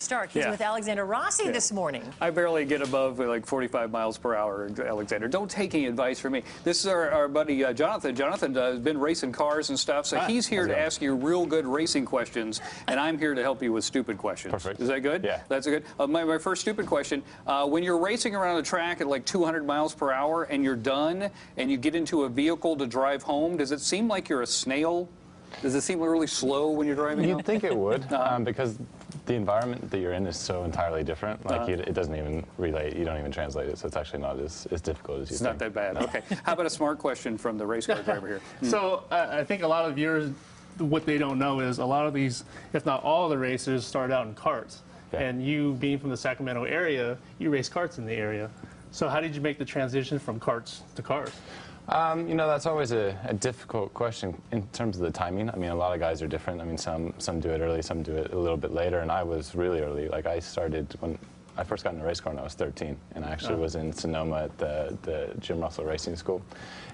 Stark. He's with Alexander Rossi this morning. I barely get above like 45 miles per hour, Alexander. Don't take any advice from me. This is our buddy Jonathan. Jonathan has been racing cars and stuff, so he's here to ask you real good racing questions, and I'm here to help you with stupid questions. Perfect. Is that good? Yeah. That's good. My first stupid question, when you're racing around the track at like 200 miles per hour and you're done and you get into a vehicle to drive home, does it seem like you're a snail? Does it seem really slow when you're driving? You'd think it would, because the environment that you're in is so entirely different. Like it doesn't even relate. You don't even translate it, so it's actually not as difficult as you think. It's not that bad. Okay. How about a smart question from the race car driver here? So I think a lot of viewers, what they don't know is a lot of these, if not all the racers, start out in karts. Yeah. And you, being from the Sacramento area, you race karts in the area. So how did you make the transition from karts to cars? You know, that's always a difficult question in terms of the timing. I mean, a lot of guys are different. I mean, some do it early, some do it a little bit later, and I was really early. Like, I started when I first got in a race car when I was 13, and I actually was in Sonoma at the Jim Russell Racing School,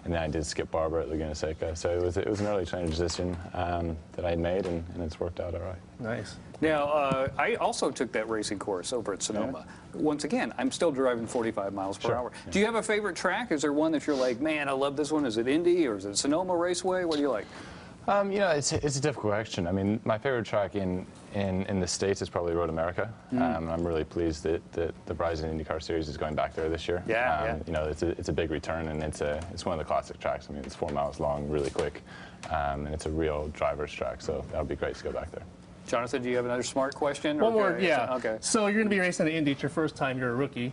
and then I did Skip Barber at Laguna Seca. So it was an early transition that I had made, and it's worked out all right. Nice. Now, I also took that racing course over at Sonoma. Yeah. Once again, I'm still driving 45 miles per hour. Yeah. Do you have a favorite track? Is there one that you're like, man, I love this one? Is it Indy or is it Sonoma Raceway? What do you like? You know, it's a difficult question. I mean, my favorite track in the States is probably Road America. I'm really pleased that the Bryson IndyCar Series is going back there this year. Yeah, You know, it's a big return, and it's one of the classic tracks. I mean, it's 4 miles long, really quick, and it's a real driver's track, so that would be great to go back there. Jonathan, do you have another smart question? One more, yeah. Okay. So you're going to be racing at Indy. It's your first time. You're a rookie.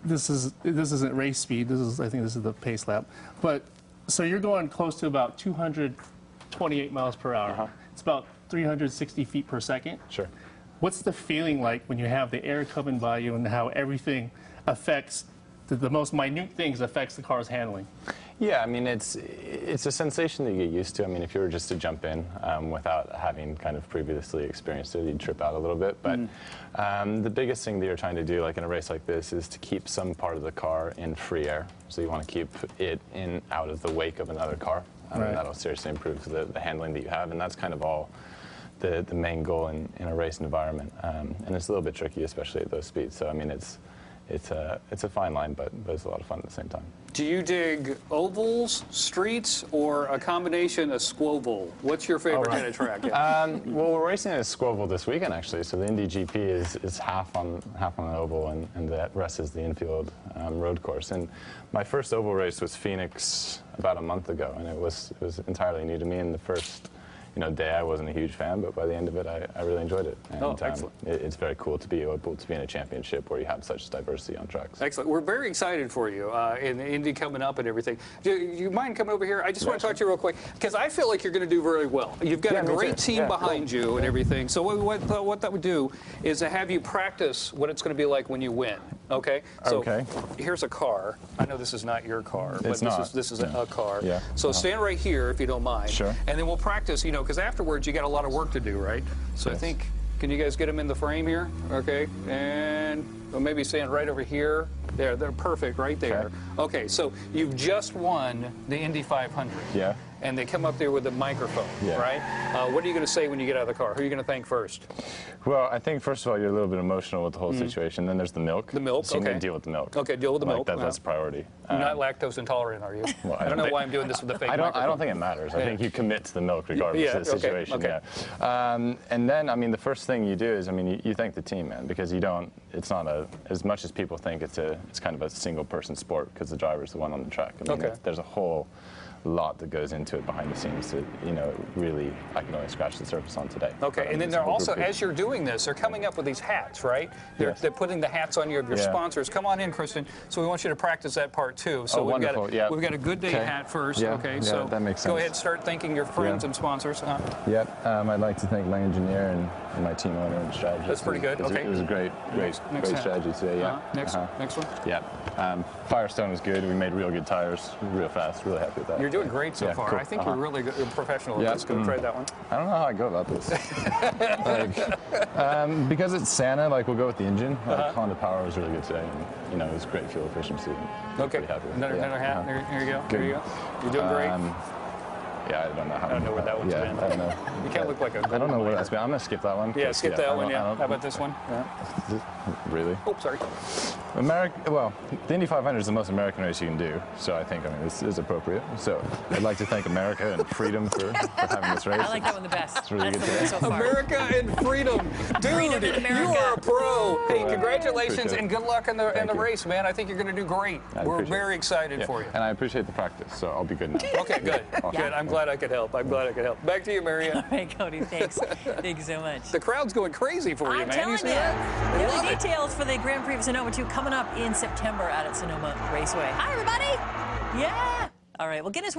This isn't race speed. I think this is the pace lap. But so you're going close to about 228 miles per hour. It's about 360 feet per second. Sure. What's the feeling like when you have the air coming by you and how everything affects the most minute things affects the car's handling? Yeah, I mean, it's a sensation that you get used to. I mean, if you were just to jump in without having kind of previously experienced it, you'd trip out a little bit. But the biggest thing that you're trying to do, like in a race like this, is to keep some part of the car in free air. So you want to keep it out of the wake of another car. And that'll seriously improve the handling that you have. And that's kind of all the main goal in a race environment. And it's a little bit tricky, especially at those speeds. So, I mean, it's a fine line, but it's a lot of fun at the same time. Do you dig ovals, streets, or a combination of squoval? What's your favorite kind of track? Well, we're racing at Squoval this weekend, actually. So the Indy GP is half on an oval, and the rest is the infield road course. And my first oval race was Phoenix about a month ago, and it was entirely new to me. And the first day I wasn't a huge fan, but by the end of it, I really enjoyed it. And, excellent. It's very cool to be able to be in a championship where you have such diversity on tracks. Excellent. We're very excited for you in Indy coming up and everything. Do you mind coming over here? I just want to talk to you real quick, because I feel like you're going to do very well. You've got a great team behind you and everything. So what that would do is to have you practice what it's going to be like when you win. Okay? So here's a car. I know this is not your car, but this is a car. Yeah. So stand right here if you don't mind. Sure. And then we'll practice, because afterwards you got a lot of work to do, right? So I think, can you guys get them in the frame here? Okay, and maybe stand right over here. There, they're perfect right there. Okay, so you've just won the Indy 500. Yeah. And they come up there with a microphone, right? What are you going to say when you get out of the car? Who are you going to thank first? Well, I think, first of all, you're a little bit emotional with the whole situation. Then there's the milk. The milk, so you need to deal with the milk. Okay, deal with the milk. That's a priority. You're not lactose intolerant, are you? Well, I don't know why I'm doing this with the fake microphone. I don't think it matters. I think you commit to the milk regardless of the situation. And then, I mean, the first thing you do is, I mean, you thank the team, man, because it's not as much as people think it's kind of a single-person sport, because the driver's the one on the track. I mean, there's a whole lot that goes into it behind the scenes that, really I can only scratch the surface on today. Okay, and then they're also, as you're doing this, they're coming up with these hats, right? They're putting the hats on you of your sponsors. Come on in, Kristen. So we want you to practice that part too. So we've got a good day hat first. So that makes sense. Go ahead and start thanking your friends and sponsors. I'd like to thank my engineer and my team owner and strategist. That's pretty good. It was a great strategy today. Next one. Firestone was good. We made real good tires, real fast. Really happy with that. You're doing great so far. Cool. I think you're really good, professional at this. Go try that one. I don't know how I go about this. Because it's Santa, we'll go with the engine. Honda Power was really good today, and it was great fuel efficiency. Okay. Pretty happy with another hat. There you go. Good. There you go. You're doing great. Yeah, I don't know how. I don't know where that one's been. I don't know. You can't look like a gold I don't know where miner. that's been. I'm gonna skip that one. Yeah, skip that one. I Yeah. don't- How about this one? Yeah. Really? Oh, sorry. Well, the Indy 500 is the most American race you can do, so I think, this is appropriate. So I'd like to thank America and Freedom for having this race. I like that one the best. It's really That's good the winner so far. America and freedom. Dude, Freedom in you America. are a pro. Hey, Well, congratulations appreciate it. and good luck in the Thank you. race, man. I think you're going to do great. I We're appreciate very it. excited Yeah, for you. and I appreciate the practice, so I'll be good now. Okay, good. Good. I'm glad I could help. I'm glad I could help. Back to you, Maria. All right, Cody, thanks. Thank you so much. The crowd's going crazy for you, I'm man. telling You you, see that? They the love it. details for the Grand Prix of Sonoma 2 coming up in September out at Sonoma Raceway. Hi, everybody. Yeah. All right, well, Guinness World